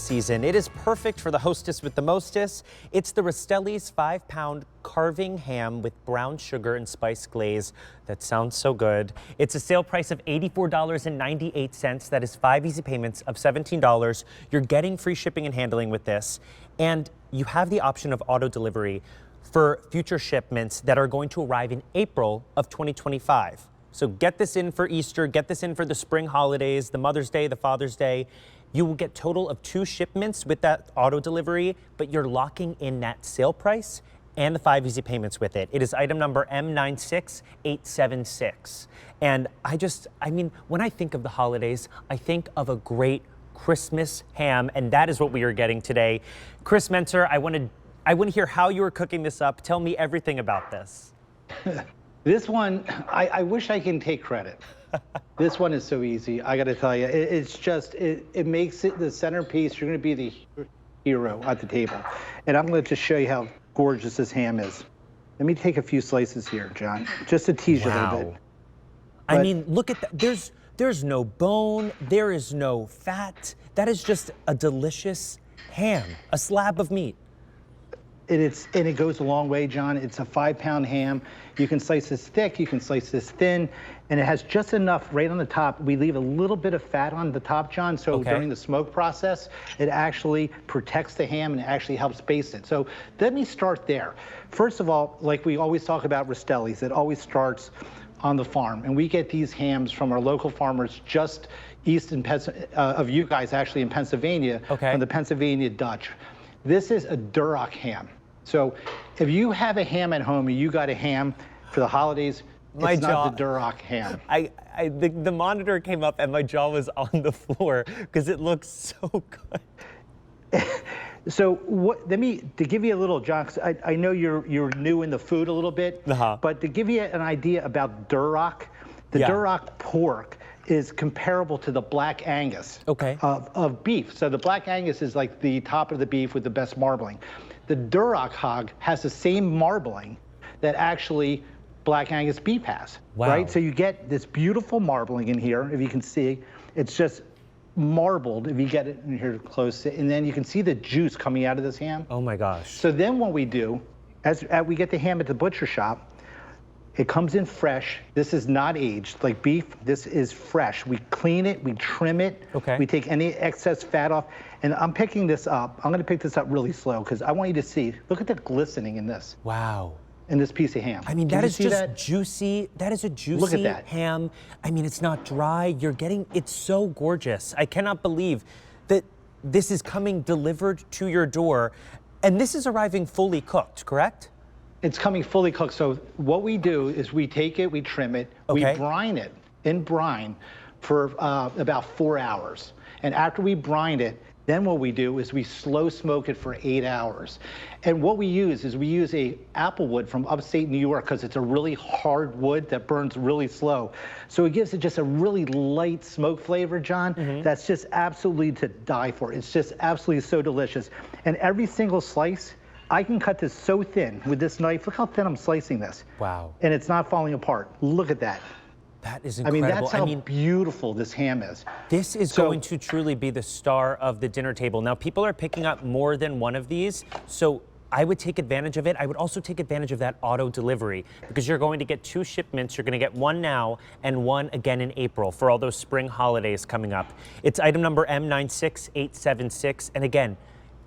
season. It is perfect for the hostess with the mostest. It's the Rastelli's 5-pound carving ham with brown sugar and spiced glaze. That sounds so good. It's a sale price of $84.98. That is 5 easy payments of $17. You're getting free shipping and handling with this. And you have the option of auto delivery for future shipments that are going to arrive in April of 2025. So get this in for Easter, get this in for the spring holidays, the Mother's Day, the Father's Day. You will get total of 2 shipments with that auto delivery, but you're locking in that sale price and the 5 easy payments with it. It is item number M96876. And I mean, when I think of the holidays, I think of a great Christmas ham, and that is what we are getting today. Chris Mentor, I want to hear how you were cooking this up. Tell me everything about this. This one, I wish I can take credit. This one is so easy. I got to tell you, it makes it the centerpiece. You're going to be the hero at the table. And I'm going to just show you how gorgeous this ham is. Let me take a few slices here, John, just to tease you a little bit. I mean, look at that. There's no bone. There is no fat. That is just a delicious ham, a slab of meat. And it goes a long way, John. It's a 5-pound ham. You can slice this thick, you can slice this thin, and it has just enough right on the top. We leave a little bit of fat on the top, John, so during the smoke process, it actually protects the ham and it actually helps baste it. So let me start there. First of all, like we always talk about Rastelli's, it always starts on the farm. And we get these hams from our local farmers just east of you guys, actually in Pennsylvania, from the Pennsylvania Dutch. This is a Duroc ham. So if you have a ham at home and you got a ham for the holidays, it's not the Duroc ham. The monitor came up and my jaw was on the floor because it looks so good. So to give you a little, John, 'cause I know you're new in the food a little bit, but to give you an idea about Duroc, the Duroc pork is comparable to the Black Angus of beef. So the Black Angus is like the top of the beef with the best marbling. The Duroc hog has the same marbling that actually Black Angus beef has, right? So you get this beautiful marbling in here, if you can see. It's just marbled, if you get it in here close, and then you can see the juice coming out of this ham. Oh my gosh. So then what we do, as we get the ham at the butcher shop, it comes in fresh. This is not aged like beef. This is fresh. We clean it, we trim it. We take any excess fat off. And I'm picking this up. I'm gonna pick this up really slow because I want you to see, look at the glistening in this. Wow. In this piece of ham. I mean, that is just juicy. That is a juicy look at that. ham. I mean, it's not dry. It's so gorgeous. I cannot believe that this is coming delivered to your door. And this is arriving fully cooked, correct? It's coming fully cooked. So what we do is we take it, we trim it, we brine it in brine for about 4 hours. And after we brine it, then what we do is we slow smoke it for 8 hours. And what we use is we use a apple wood from upstate New York because it's a really hard wood that burns really slow. So it gives it just a really light smoke flavor, John, that's just absolutely to die for. It's just absolutely so delicious. And every single slice, I can cut this so thin with this knife. Look how thin I'm slicing this. Wow. And it's not falling apart. Look at that. That is incredible. I mean, that's how beautiful this ham is. This is going to truly be the star of the dinner table. Now, people are picking up more than one of these, so I would take advantage of it. I would also take advantage of that auto delivery because you're going to get 2 shipments. You're going to get one now and one again in April for all those spring holidays coming up. It's item number M96876. And again,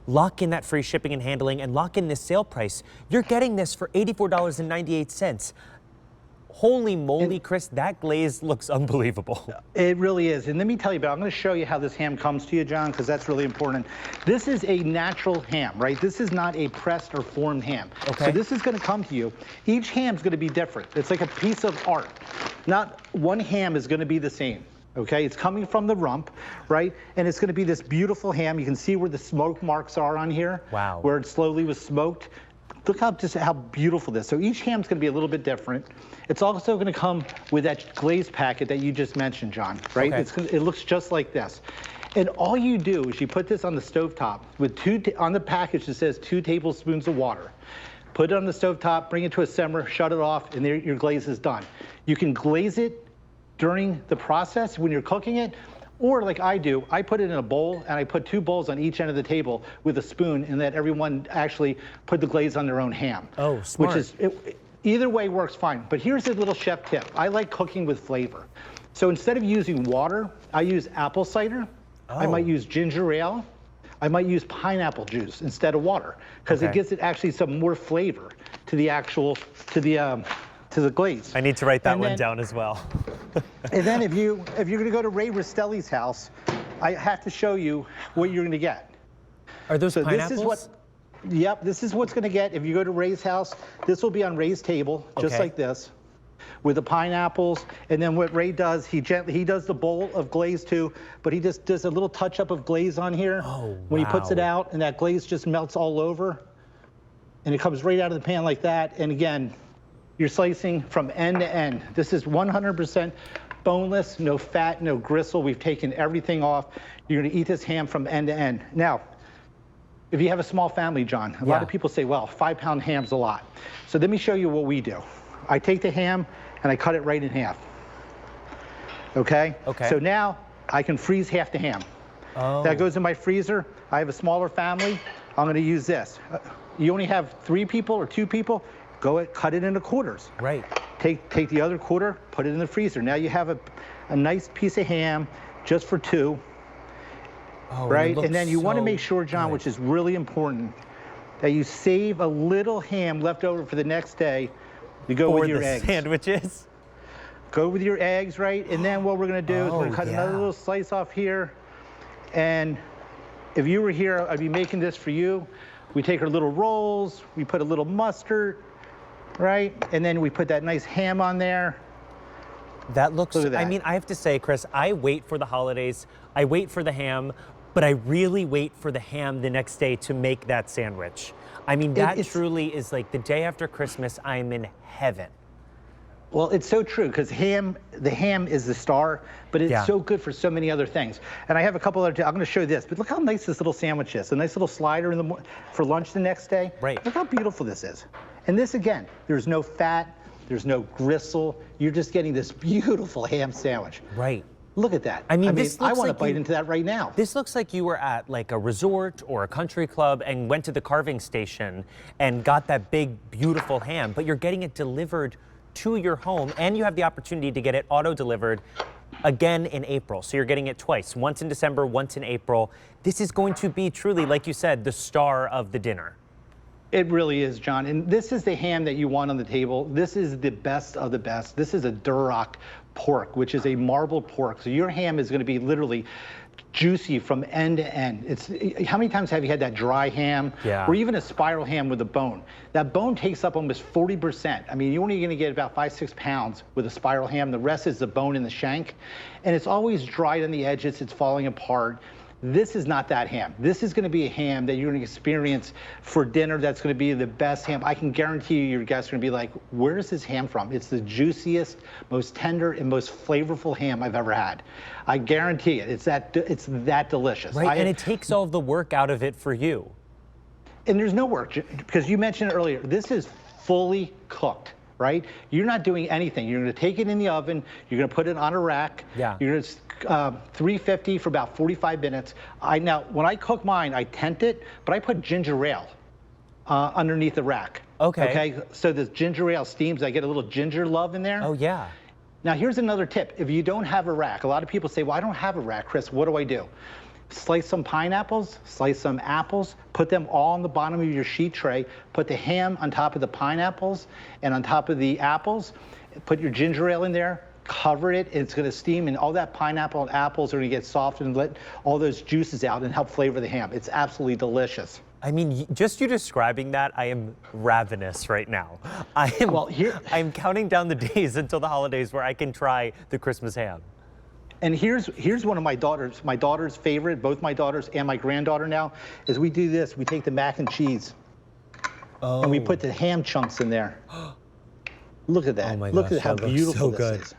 lock in that free shipping and handling and lock in this sale price. You're getting this for $84.98. Holy moly, Chris, that glaze looks unbelievable. It really is. And let me tell you about, I'm going to show you how this ham comes to you, John, because that's really important. This is a natural ham, right? This is not a pressed or formed ham. So this is going to come to you. Each ham's going to be different. It's like a piece of art. Not one ham is going to be the same. Okay, it's coming from the rump, right? And it's going to be this beautiful ham. You can see where the smoke marks are on here. Wow. Where it slowly was smoked. Look how beautiful this is. So each ham's going to be a little bit different. It's also going to come with that glaze packet that you just mentioned, John, right? It looks just like this. And all you do is you put this on the stovetop with on the package it says 2 tablespoons of water. Put it on the stovetop, bring it to a simmer, shut it off, and there your glaze is done. You can glaze it during the process when you're cooking it, Or like I do, I put it in a bowl and I put 2 bowls on each end of the table with a spoon and let everyone actually put the glaze on their own ham. Oh, smart. Which is, either way works fine. But here's a little chef tip. I like cooking with flavor. So instead of using water, I use apple cider. I might use ginger ale. I might use pineapple juice instead of water because it gives it actually some more flavor to the actual, to the glaze. I need to write that one down as well. And then if you're going to go to Ray Rastelli's house, I have to show you what you're going to get. Are those pineapples? This is what, yep, this is what's going to get if you go to Ray's house. This will be on Ray's table, just like this, with the pineapples. And then what Ray does, he does the bowl of glaze too, but he just does a little touch up of glaze on here. When he puts it out, and that glaze just melts all over, and it comes right out of the pan like that. And again, you're slicing from end to end. This is 100% boneless, no fat, no gristle. We've taken everything off. You're gonna eat this ham from end to end. Now, if you have a small family, John, a lot of people say, well, 5-pound ham's a lot. So let me show you what we do. I take the ham and I cut it right in half. Okay? So now I can freeze half the ham. That goes in my freezer. I have a smaller family. I'm gonna use this. You only have 3 people or 2 people, go ahead, cut it into quarters. Right. Take the other quarter, put it in the freezer. Now you have a nice piece of ham just for 2. Right? And then you want to make sure, John, which is really important, that you save a little ham left over for the next day to go with your eggs. Sandwiches. Go with your eggs, right? And then what we're going to do is we're going to cut another little slice off here. And if you were here, I'd be making this for you. We take our little rolls, we put a little mustard, right? And then we put that nice ham on there. That looks, Look at that. I mean, I have to say, Chris, I wait for the holidays. I wait for the ham, but I really wait for the ham the next day to make that sandwich. I mean, that truly is like the day after Christmas, I'm in heaven. Well, it's so true because the ham is the star, but it's so good for so many other things. And I have a couple other, I'm going to show you this, but look how nice this little sandwich is. A nice little slider for lunch the next day. Right. Look how beautiful this is. And this, again, there's no fat, there's no gristle. You're just getting this beautiful ham sandwich. Right. Look at that. I mean, I want to bite into that right now. This looks like you were at like a resort or a country club and went to the carving station and got that big, beautiful ham, but you're getting it delivered to your home, and you have the opportunity to get it auto-delivered again in April. So you're getting it twice, once in December, once in April. This is going to be truly, like you said, the star of the dinner. It really is, John. And this is the ham that you want on the table. This is the best of the best. This is a Duroc pork, which is a marbled pork. So your ham is going to be literally juicy from end to end. How many times have you had that dry ham or even a spiral ham with a bone? That bone takes up almost 40%. I mean, you're only going to get about 5-6 pounds with a spiral ham. The rest is the bone in the shank. And it's always dried on the edges. It's falling apart. This is not that ham. This is going to be a ham that you're going to experience for dinner. That's going to be the best ham. I can guarantee you your guests are going to be like, where is this ham from? It's the juiciest, most tender, and most flavorful ham I've ever had. I guarantee it. It's that delicious. Right, and it takes all the work out of it for you. And there's no work, because you mentioned earlier, this is fully cooked. Right? You're not doing anything. You're going to take it in the oven. You're going to put it on a rack. You're going to 350 for about 45 minutes. Now, when I cook mine, I tent it, but I put ginger ale underneath the rack. Okay. So this ginger ale steams. I get a little ginger love in there. Oh, yeah. Now, here's another tip. If you don't have a rack, a lot of people say, well, I don't have a rack, Chris. What do I do? Slice some pineapples, slice some apples, put them all on the bottom of your sheet tray, put the ham on top of the pineapples and on top of the apples, put your ginger ale in there, cover it, it's going to steam, and all that pineapple and apples are going to get soft and let all those juices out and help flavor the ham. It's absolutely delicious. I mean, just you describing that, I am ravenous right now. I'm counting down the days until the holidays where I can try the Christmas ham. And here's one of my daughter's favorite, both my daughters and my granddaughter now, is we do this. We take the mac and cheese and we put the ham chunks in there. Look at that. Oh my Look gosh, at how beautiful this is.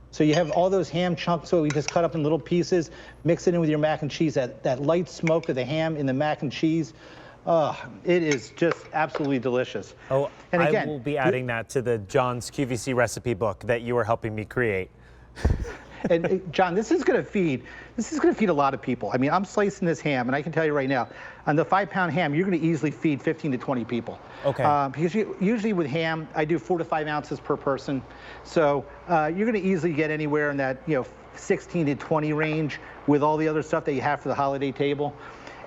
So you have all those ham chunks, so we just cut up in little pieces, mix it in with your mac and cheese, that light smoke of the ham in the mac and cheese. It is just absolutely delicious. Oh, and again, I will be adding that to the John's QVC recipe book that you are helping me create. And John, this is going to feed a lot of people. I mean, I'm slicing this ham, and I can tell you right now, on the 5-pound ham, you're going to easily feed 15 to 20 people. Okay. Because usually with ham, I do 4 to 5 ounces per person. So you're going to easily get anywhere in that 16 to 20 range with all the other stuff that you have for the holiday table.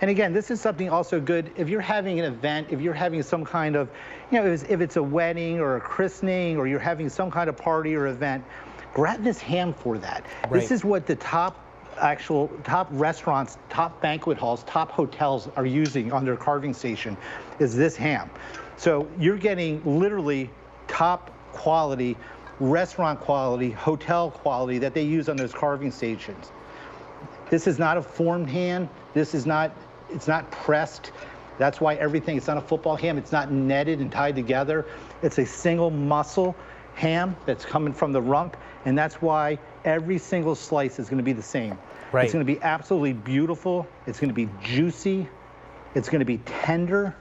And again, this is something also good if you're having an event, if you're having some kind of, if it's a wedding or a christening, or you're having some kind of party or event, grab this ham for that. Right. This is what the top restaurants, top banquet halls, top hotels are using on their carving station, is this ham. So you're getting literally top quality, restaurant quality, hotel quality that they use on those carving stations. This is not a formed ham. It's not pressed. That's why it's not a football ham. It's not netted and tied together. It's a single muscle ham that's coming from the rump, and that's why every single slice is going to be the same. Right. It's going to be absolutely beautiful. It's going to be juicy. It's going to be tender.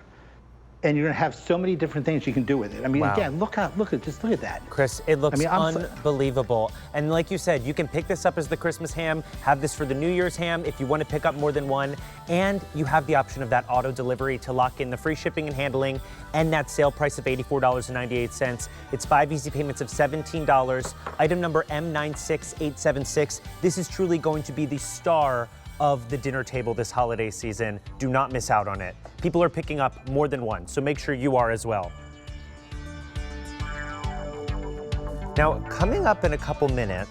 And you're going to have so many different things you can do with it. I mean, Wow. Again, look at that. Chris, it looks unbelievable. And like you said, you can pick this up as the Christmas ham, have this for the New Year's ham if you want to pick up more than one, and you have the option of that auto delivery to lock in the free shipping and handling and that sale price of $84.98. It's 5 easy payments of $17. Item number M96876. This is truly going to be the star of the dinner table this holiday season. Do not miss out on it. People are picking up more than one, so make sure you are as well. Now, coming up in a couple minutes,